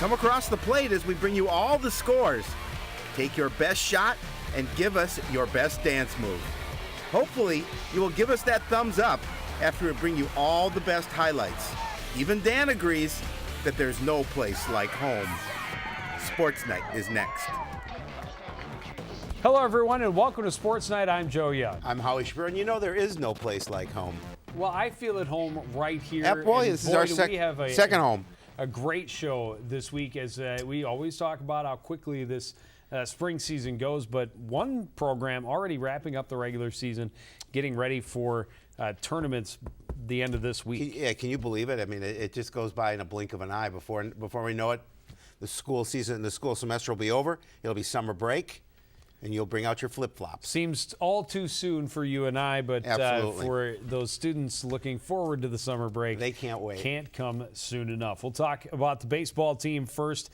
Come across the plate as we bring you all the scores. Take your best shot and give us your best dance move. Hopefully, you will give us that thumbs up after we bring you all the best highlights. Even Dan agrees that there's no place like home. Sports Night is next. Hello, everyone, and welcome to Sports Night. I'm Joe Young. I'm Howie Shapiro, and you know there is no place like home. Well, I feel at home right here. Yeah, boy, this is our second home. A great show this week, as we always talk about how quickly this spring season goes, but one program already wrapping up the regular season, getting ready for tournaments the end of this week. Yeah, can you believe it? I mean, it just goes by in a blink of an eye. Before we know it, the school season, the school semester will be over. It'll be summer break, and you'll bring out your flip-flops. Seems all too soon for you and I, but for those students looking forward to the summer break, they can't wait. Can't come soon enough. We'll talk about the baseball team first.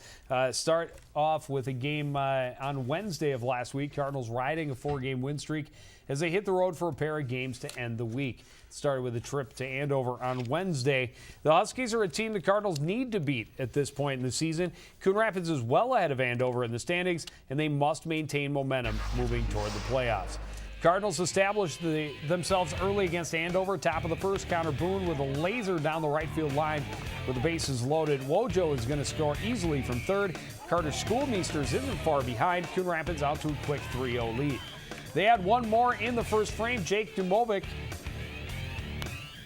Start off with a game on Wednesday of last week. Cardinals riding a 4-game win streak as they hit the road for a pair of games to end the week. Started with a trip to Andover on Wednesday. The Huskies are a team the Cardinals need to beat at this point in the season. Coon Rapids is well ahead of Andover in the standings, and they must maintain momentum moving toward the playoffs. Cardinals established themselves early against Andover. Top of the first, Connor Boone with a laser down the right field line with the bases loaded. Wojo is going to score easily from third. Carter Schoolmeisters isn't far behind. Coon Rapids out to a quick 3-0 lead. They had one more in the first frame. Jake Dumovic,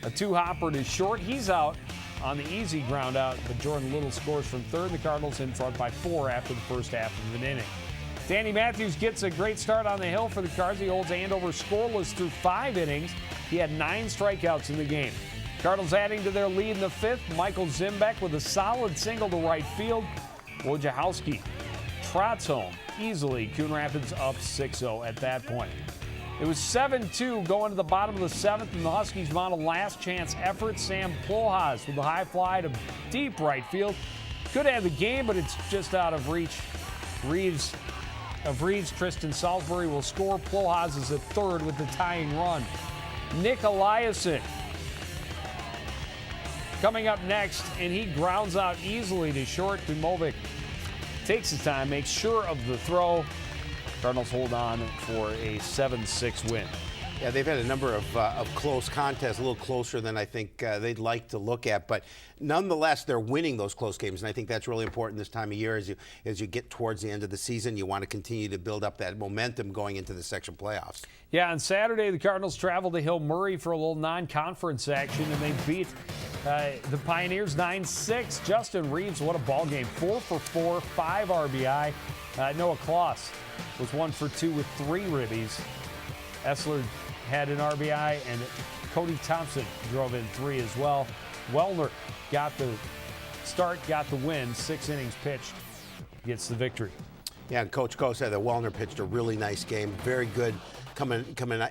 a two-hopper to short. He's out on the easy ground out, but Jordan Little scores from third. The Cardinals in front by 4 after the first half of an inning. Danny Matthews gets a great start on the hill for the Cards. He holds Andover scoreless through 5 innings. He had 9 strikeouts in the game. Cardinals adding to their lead in the 5th. Michael Zimbeck with a solid single to right field. Wojciechowski trots home easily. Coon Rapids up 6-0 at that point. It was 7-2 going to the bottom of the 7th, and the Huskies mount a last-chance effort. Sam Plojas with a high fly to deep right field. Could have the game, but it's just out of reach. Reeves, Tristan Salisbury will score. Plojas is at third with the tying run. Nick Eliason coming up next, and he grounds out easily to short. Dumovic takes his time, makes sure of the throw. Cardinals hold on for a 7-6 win. Yeah, they've had a number of close contests, a little closer than I think they'd like to look at. But nonetheless, they're winning those close games, and I think that's really important this time of year as you get towards the end of the season. You want to continue to build up that momentum going into the section playoffs. Yeah, on Saturday, the Cardinals traveled to Hill Murray for a little non-conference action, and they beat the Pioneers 9-6. Justin Reeves, what a ball game. 4 for 4, 5 RBI. Noah Kloss was 1 for 2 with 3 ribbies. Essler had an RBI, and Cody Thompson drove in 3 as well. Wellner got the start, got the win. 6 innings pitched, gets the victory. Yeah, and Coach Coe said that Wellner pitched a really nice game. Very good coming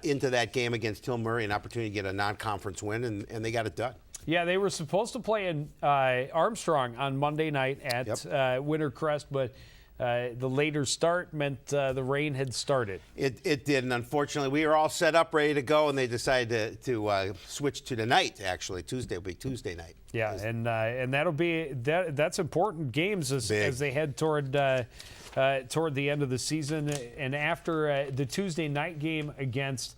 into that game against Hill Murray, an opportunity to get a non-conference win, and they got it done. Yeah, they were supposed to play in Armstrong on Monday night at Wintercrest, but the later start meant the rain had started. It did, and unfortunately, we were all set up, ready to go, and they decided to switch to tonight. Actually, Tuesday will be Tuesday night. Yeah, and that'll be that's important games as they head toward the end of the season. And after the Tuesday night game against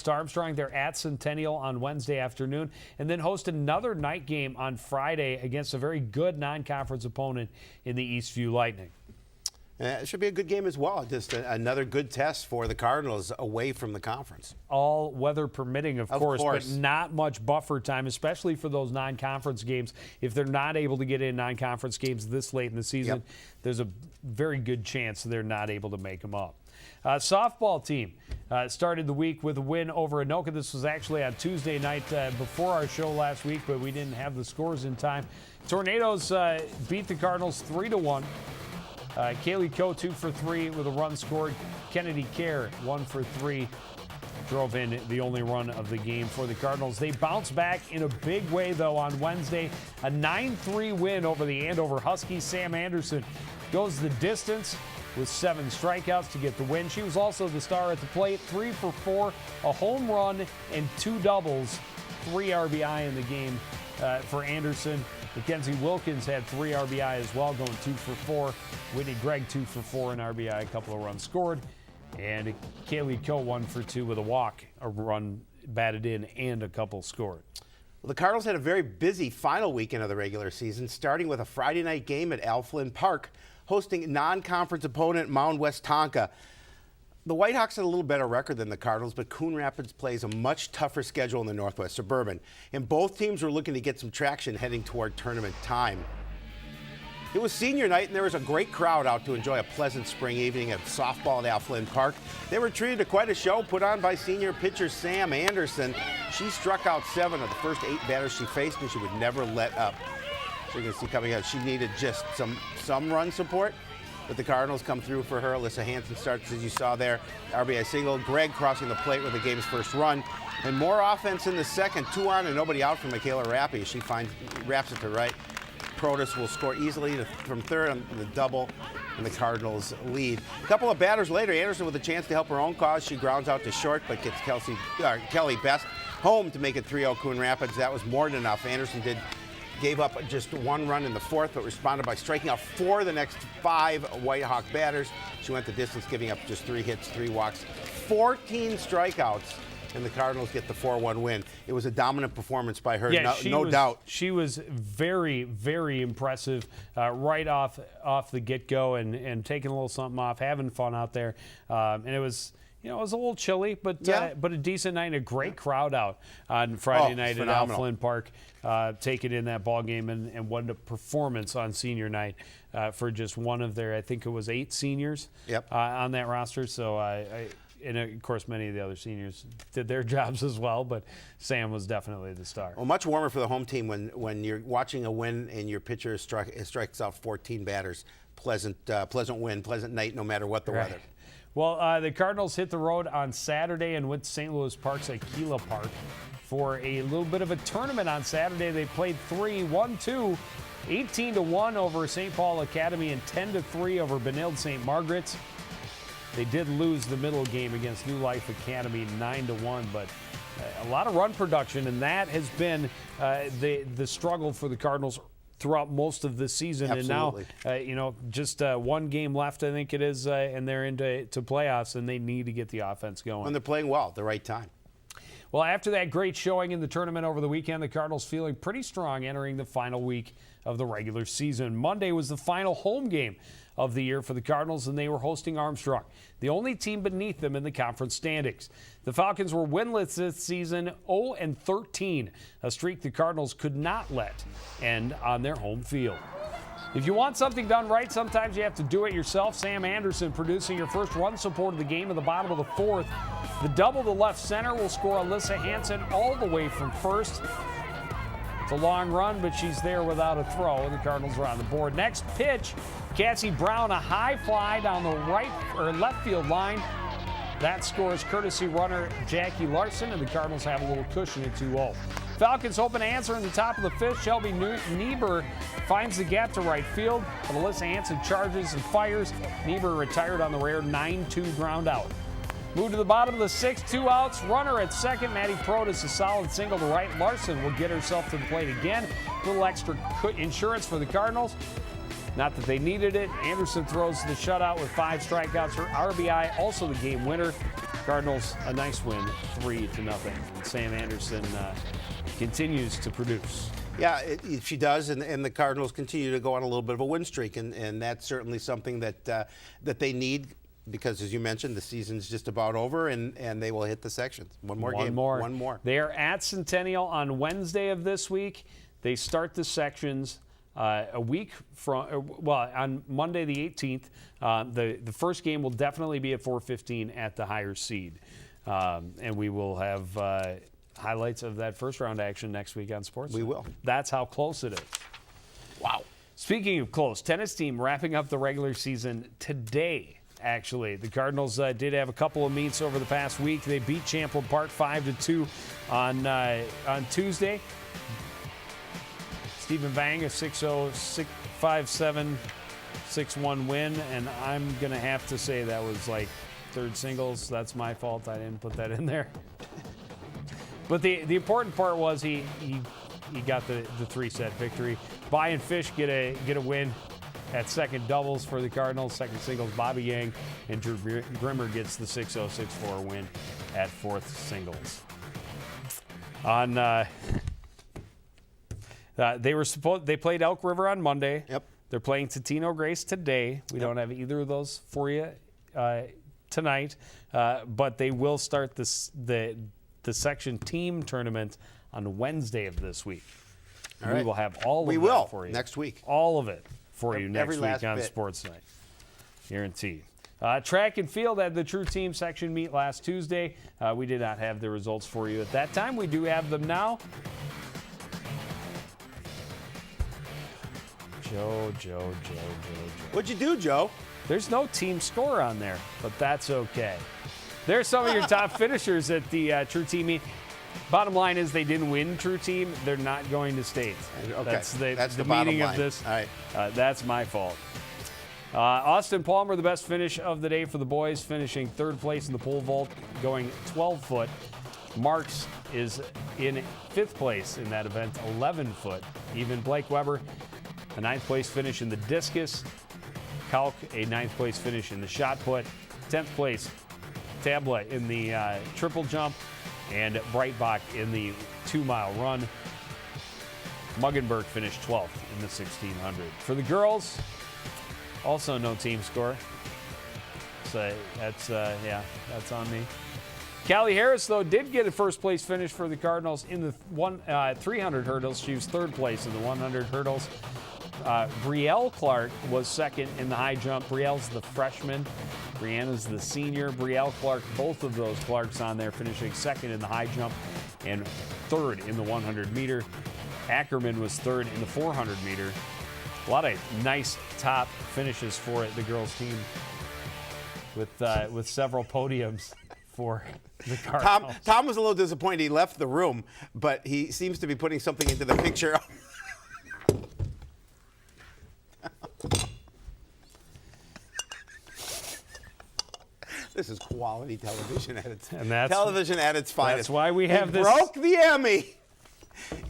Armstrong, they're at Centennial on Wednesday afternoon, and then host another night game on Friday against a very good non-conference opponent in the Eastview Lightning. It should be a good game as well. Just another good test for the Cardinals away from the conference. All weather permitting, of course, but not much buffer time, especially for those non-conference games. If they're not able to get in non-conference games this late in the season, there's a very good chance they're not able to make them up. Softball team started the week with a win over Anoka. This was actually on Tuesday night before our show last week, but we didn't have the scores in time. Tornadoes beat the Cardinals 3-1. Kaylee Coe 2 for 3 with a run scored. Kennedy Kerr 1 for 3 drove in the only run of the game for the Cardinals. They bounced back in a big way, though, on Wednesday. A 9-3 win over the Andover Huskies. Sam Anderson goes the distance with 7 strikeouts to get the win. She was also the star at the plate. 3 for 4, a home run and 2 doubles, 3 RBI in the game for Anderson. Mackenzie Wilkins had 3 RBI as well, going 2 for 4. Whitney Gregg 2 for 4 in RBI, a couple of runs scored. And Kaylee Coe 1 for 2 with a walk, a run batted in, and a couple scored. Well, the Cardinals had a very busy final weekend of the regular season, starting with a Friday night game at Al Flynn Park, hosting non-conference opponent Mound West Tonka. The Whitehawks had a little better record than the Cardinals, but Coon Rapids plays a much tougher schedule in the Northwest Suburban, and both teams were looking to get some traction heading toward tournament time. It was senior night, and there was a great crowd out to enjoy a pleasant spring evening of softball at Al Flynn Park. They were treated to quite a show put on by senior pitcher Sam Anderson. She struck out 7 of the first 8 batters she faced, and she would never let up. So you can see coming out, she needed just some run support, but the Cardinals come through for her. Alyssa Hansen starts, as you saw there, RBI single. Gregg crossing the plate with the game's first run. And more offense in the second. 2 on and nobody out from Michaela Rappi as she wraps it to right. Protas will score easily from third on the double, and the Cardinals lead. A couple of batters later, Anderson with a chance to help her own cause. She grounds out to short, but gets Kelly Best home to make it 3-0 Coon Rapids. That was more than enough. Anderson gave up just 1 run in the 4th, but responded by striking out 4 of the next 5 Whitehawk batters. She went the distance, giving up just 3 hits, 3 walks, 14 strikeouts. And the Cardinals get the 4-1 win. It was a dominant performance by her, no doubt. She was very, very impressive right off the get-go and taking a little something off, having fun out there. And it was, it was a little chilly, but a decent night and a great crowd out on Friday night at Al Flynn Park, taking in that ball game, and what a performance on senior night for just one of their, I think it was 8 seniors on that roster. So and of course, many of the other seniors did their jobs as well, but Sam was definitely the star. Well, much warmer for the home team when you're watching a win and your pitcher strikes out 14 batters. Pleasant win, pleasant night, no matter what the weather. Well, the Cardinals hit the road on Saturday and went to St. Louis Park's Aquila Park for a little bit of a tournament on Saturday. They played 3-1-2, 18-1 over St. Paul Academy and 10-3 over Benilde St. Margaret's. They did lose the middle game against New Life Academy 9-1, but a lot of run production, and that has been the struggle for the Cardinals throughout most of the season. Absolutely. And now, just 1 game left, I think it is, and they're into playoffs, and they need to get the offense going. And they're playing well at the right time. Well, after that great showing in the tournament over the weekend, the Cardinals feeling pretty strong entering the final week of the regular season. Monday was the final home game of the year for the Cardinals, and they were hosting Armstrong, the only team beneath them in the conference standings. The Falcons were winless this season, 0-13, a streak the Cardinals could not let end on their home field. If you want something done right, sometimes you have to do it yourself. Sam Anderson producing your first run support of the game in the bottom of the 4th. The double to left center will score Alyssa Hansen all the way from first. It's a long run, but she's there without a throw, and the Cardinals are on the board. Next pitch, Cassie Brown, a high fly down the right or left field line. That scores courtesy runner Jackie Larson, and the Cardinals have a little cushion at 2-0. Falcons hoping to answer in the top of the 5th. Shelby Niebuhr finds the gap to right field, but Alyssa Hansen charges and fires. Niebuhr retired on the rare 9-2 ground out. Move to the bottom of the 6th, 2 outs. Runner at second. Maddie Protas, a solid single to right. Larson will get herself to the plate again. A little extra insurance for the Cardinals. Not that they needed it. Anderson throws the shutout with 5 strikeouts. Her RBI, also the game winner. Cardinals, a nice win, 3-0. And Sam Anderson continues to produce. Yeah, she does, and the Cardinals continue to go on a little bit of a win streak, and that's certainly something that they need. Because, as you mentioned, the season's just about over, and they will hit the sections. One more. They are at Centennial on Wednesday of this week. They start the sections a week from, on Monday the 18th. The first game will definitely be at 4:15 at the higher seed. And we will have highlights of that first round action next week on Sportsnight. We will. That's how close it is. Wow. Speaking of close, tennis team wrapping up the regular season today. Actually, the Cardinals did have a couple of meets over the past week. They beat Champlin Park 5-2 on Tuesday. Stephen Vang, a 6-0, 5-7, 6-1 win, and I'm going to have to say that was like third singles. That's my fault. I didn't put that in there. But the important part was he got the 3-set victory. Bai and Fish get a win at second doubles for the Cardinals. Second singles, Bobby Yang and Drew Grimmer gets the 6-0-6-4 win at fourth singles. On they played Elk River on Monday. Yep. They're playing Totino Grace today. We don't have either of those for you tonight, but they will start the section team tournament on Wednesday of this week. All right. We will have all of that for you next week. All of it for you next week on bit. Sportsnight. Guaranteed. Track and field had the True Team section meet last Tuesday. We did not have the results for you at that time. We do have them now. Joe. What'd you do, Joe? There's no team score on there, but that's okay. There's some of your top finishers at the True Team meet. Bottom line is they didn't win True Team. They're not going to state. Okay. That's the bottom meaning line. of this. All right. That's my fault. Austin Palmer, the best finish of the day for the boys, finishing third place in the pole vault, going 12 foot. Marks is in fifth place in that event, 11 foot. Even Blake Weber, a ninth place finish in the discus. Kalk, a ninth place finish in the shot put. 10th place, Tabla in the triple jump. And Breitbach in the 2-mile run. Muggenberg finished 12th in the 1600. For the girls, also no team score. So that's on me. Callie Harris, though, did get a first place finish for the Cardinals in the 300 hurdles. She was third place in the 100 hurdles. Brielle Clark was second in the high jump. Brielle's the freshman. Brianna's the senior. Brielle Clark, both of those Clarks on there, finishing second in the high jump and third in the 100 meter. Ackerman was third in the 400 meter. A lot of nice top finishes for the girls team with several podiums for the Cardinals. Tom was a little disappointed he left the room, but he seems to be putting something into the picture. This is quality television at its finest. That's why we have this. Broke the Emmy.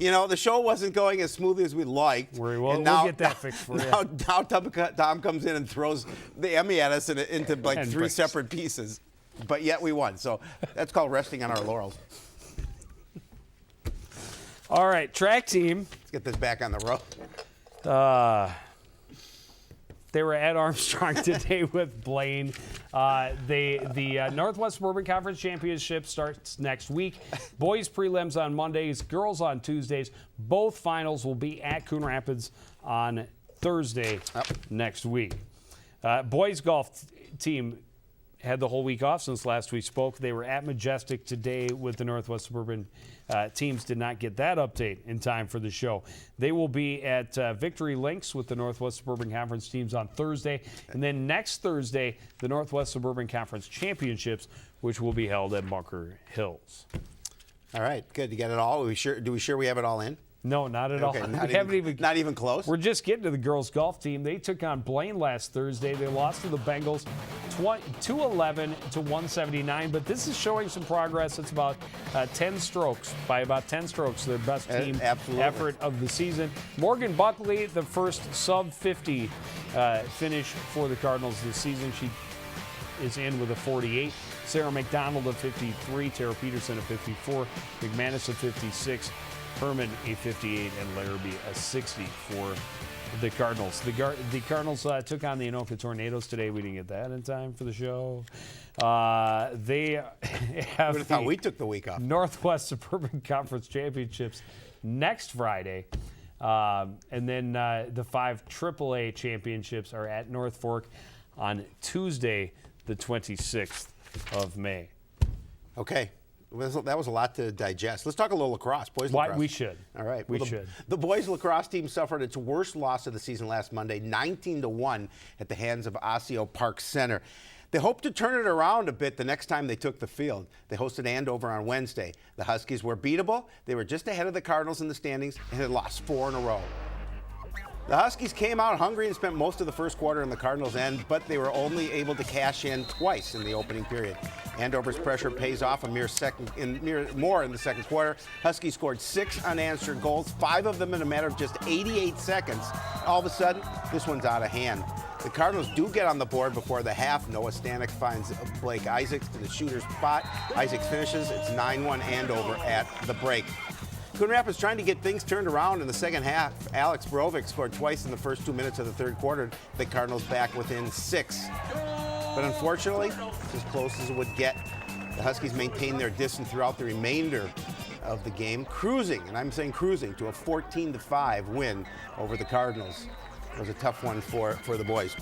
You know, the show wasn't going as smoothly as we liked. We'll get that fixed for you. Now Tom comes in and throws the Emmy at us into like three separate pieces. But yet we won. So that's called resting on our laurels. All right, track team. Let's get this back on the road. They were at Armstrong today with Blaine. The Northwest Suburban Conference Championship starts next week. Boys prelims on Mondays, girls on Tuesdays. Both finals will be at Coon Rapids on Thursday next week. Boys golf team had the whole week off since last we spoke. They were at Majestic today with the Northwest Suburban teams. Did not get that update in time for the show. They will be at Victory Links with the Northwest Suburban Conference teams on Thursday. And then next Thursday, the Northwest Suburban Conference Championships, which will be held at Bunker Hills. All right, good. You got it all? Do we sure we have it all in? No, not at all. Not even close? We're just getting to the girls' golf team. They took on Blaine last Thursday. They lost to the Bengals 211 to 179, but this is showing some progress. It's about 10 strokes, by about 10 strokes, their best team effort of the season. Morgan Buckley, the first sub-50 finish for the Cardinals this season. She is in with a 48. Sarah McDonald, a 53. Tara Peterson, a 54. McManus, a 56. Herman, a 58, and Larrabee, a 60 for the Cardinals. The Cardinals took on the Anoka Tornadoes today. We didn't get that in time for the show. They have thought we took the week off. Northwest Suburban Conference Championships next Friday. And then the 5 AAA championships are at North Fork on Tuesday, the 26th of May. Okay. That was a lot to digest. Let's talk a little lacrosse. Boys lacrosse. We should. All right. We should. The boys lacrosse team suffered its worst loss of the season last Monday, 19-1 at the hands of Osseo Park Center. They hope to turn it around a bit the next time they took the field. They hosted Andover on Wednesday. The Huskies were beatable. They were just ahead of the Cardinals in the standings and had lost 4 in a row. The Huskies came out hungry and spent most of the first quarter in the Cardinals' end, but they were only able to cash in twice in the opening period. Andover's pressure pays off more in the second quarter. Huskies scored 6 unanswered goals, 5 of them in a matter of just 88 seconds. All of a sudden, this one's out of hand. The Cardinals do get on the board before the half. Noah Stanek finds Blake Isaacs to the shooter's spot. Isaacs finishes. It's 9-1 Andover at the break. Coon Rapids trying to get things turned around in the second half. Alex Brovic scored twice in the first 2 minutes of the third quarter. The Cardinals back within 6. But unfortunately, it's as close as it would get. The Huskies maintained their distance throughout the remainder of the game, cruising, and I'm saying cruising, to a 14-5 win over the Cardinals. It was a tough one for the boys.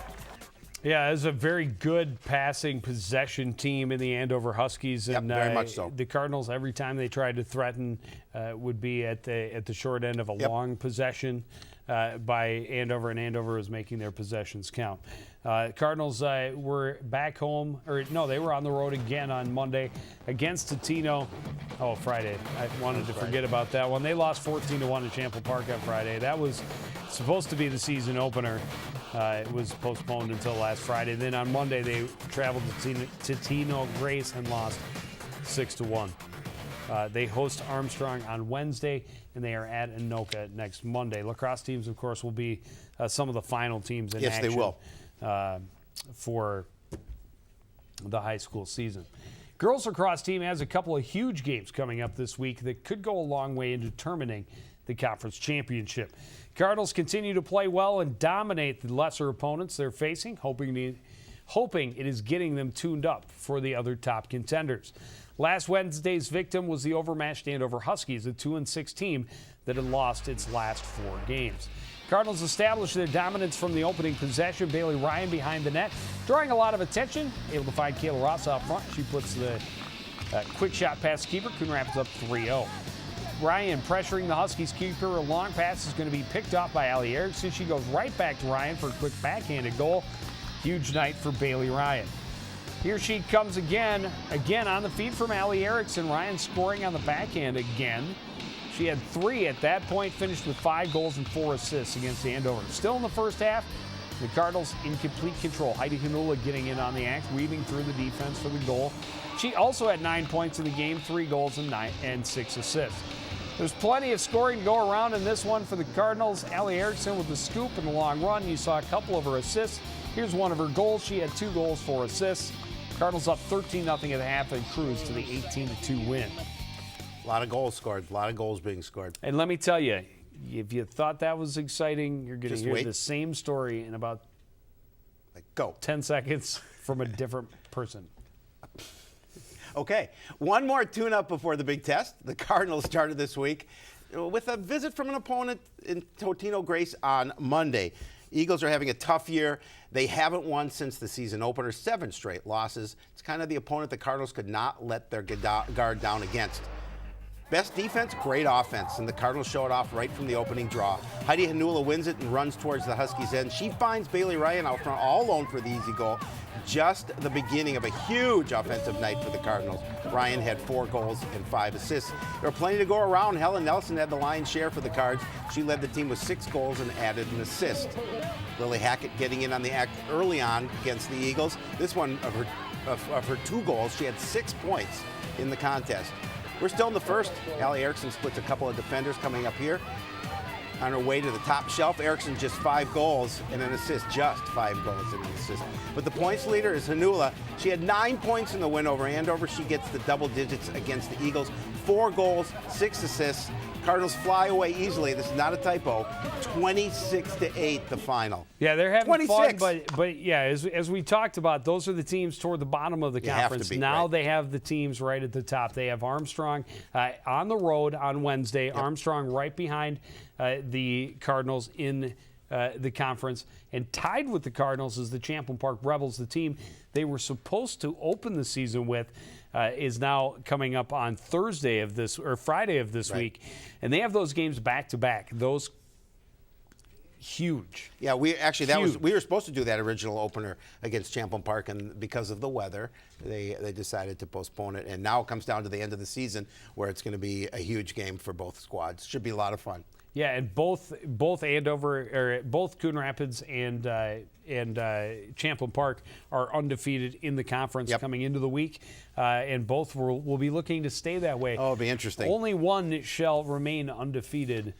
Yeah, it was a very good passing possession team in the Andover Huskies, and very much so. The Cardinals, every time they tried to threaten, would be at the short end of a long possession by Andover, and Andover was making their possessions count. Cardinals were back home, they were on the road again on Monday against Totino. Oh, Friday. I wanted to forget about that one. They lost 14-1 at Champlain Park on Friday. That was supposed to be the season opener. It was postponed until last Friday. Then on Monday, they traveled to Totino Grace and lost 6-1. They host Armstrong on Wednesday, and they are at Anoka next Monday. Lacrosse teams, of course, will be some of the final teams in action. Yes, they will. For the high school season. Girls lacrosse team has a couple of huge games coming up this week that could go a long way in determining the conference championship. Cardinals continue to play well and dominate the lesser opponents they're facing, hoping it is getting them tuned up for the other top contenders. Last Wednesday's victim was the overmatched Andover Huskies, a 2-6 team that had lost its last 4 games. Cardinals established their dominance from the opening possession. Bailey Ryan behind the net, drawing a lot of attention. Able to find Kayla Ross out front. She puts the quick shot past keeper. Coon Rapids up 3-0. Ryan pressuring the Huskies keeper. A long pass is going to be picked up by Allie Erickson. She goes right back to Ryan for a quick backhanded goal. Huge night for Bailey Ryan. Here she comes again on the feed from Allie Erickson. Ryan scoring on the backhand again. She had 3 at that point, finished with 5 goals and 4 assists against Andover. Still in the first half, the Cardinals in complete control. Heidi Hanula getting in on the act, weaving through the defense for the goal. She also had 9 points in the game, 3 goals and 6 assists. There's plenty of scoring to go around in this one for the Cardinals. Allie Erickson with the scoop and the long run. You saw a couple of her assists. Here's one of her goals. She had 2 goals, 4 assists. Cardinals up 13-0 at the half and cruise to the 18-2 win. A lot of goals scored, a lot of goals being scored. And let me tell you, if you thought that was exciting, you're going to hear wait. the same story in about 10 seconds from a different person. Okay, one more tune-up before the big test. The Cardinals started this week with a visit from an opponent in Totino Grace on Monday. Eagles are having a tough year. They haven't won since the season opener, 7 straight losses. It's kind of the opponent the Cardinals could not let their guard down against. Best defense, great offense, and the Cardinals show it off right from the opening draw. Heidi Hanula wins it and runs towards the Huskies' end. She finds Bailey Ryan out front all alone for the easy goal. Just the beginning of a huge offensive night for the Cardinals. Ryan had 4 goals and 5 assists. There were plenty to go around. Helen Nelson had the lion's share for the Cards. She led the team with 6 goals and added an assist. Lily Hackett getting in on the act early on against the Eagles. This one of her 2 goals, she had 6 points in the contest. We're still in the first. Allie Erickson splits a couple of defenders coming up here. On her way to the top shelf, Erickson just 5 goals and an assist, just 5 goals and an assist. But the points leader is Hanula. She had 9 points in the win over Andover. She gets the double digits against the Eagles. 4 goals, 6 assists. Cardinals fly away easily. This is not a typo. 26-8, the final. Yeah, they're having 26. fun, but yeah, as we talked about, those are the teams toward the bottom of the conference. Now they have the teams right at the top. They have Armstrong on the road on Wednesday. Yep. Armstrong right behind the Cardinals in the conference, and tied with the Cardinals is the Champlain Park Rebels. The team they were supposed to open the season with is now coming up on Friday of this week, and they have those games back to back. Those huge. Yeah, we were supposed to do that original opener against Champlain Park, and because of the weather, they decided to postpone it. And now it comes down to the end of the season where it's going to be a huge game for both squads. Should be a lot of fun. Yeah, and both Coon Rapids and Champlain Park are undefeated in the conference coming into the week, and both will be looking to stay that way. Oh, it'll be interesting. Only one shall remain undefeated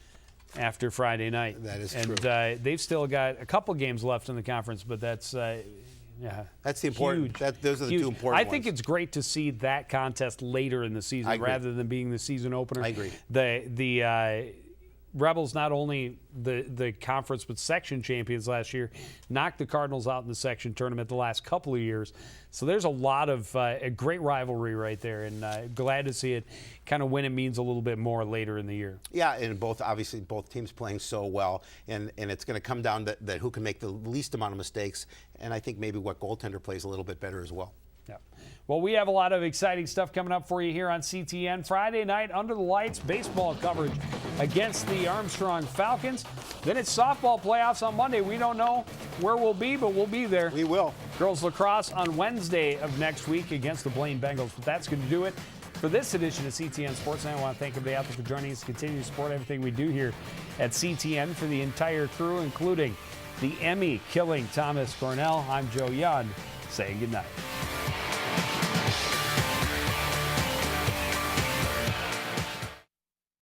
after Friday night. That is true. And they've still got a couple games left in the conference, but that's that's the important. Those are the two important I ones. think it's great to see that contest later in the season rather than being the season opener. I agree. The Rebels, not only the conference but section champions last year, knocked the Cardinals out in the section tournament the last couple of years. So there's a lot of a great rivalry right there, and glad to see it kind of when it means a little bit more later in the year. Yeah, and both teams playing so well, and it's going to come down to that who can make the least amount of mistakes, and I think maybe what goaltender plays a little bit better as well. Yeah. Well, we have a lot of exciting stuff coming up for you here on CTN. Friday night, under the lights, baseball coverage against the Armstrong Falcons. Then it's softball playoffs on Monday. We don't know where we'll be, but we'll be there. We will. Girls lacrosse on Wednesday of next week against the Blaine Bengals. But that's going to do it for this edition of CTN Sportsnight. I want to thank everybody out there for joining us to continue to support everything we do here at CTN. For the entire crew, including the Emmy-killing Thomas Cornell, I'm Joe Young, saying goodnight.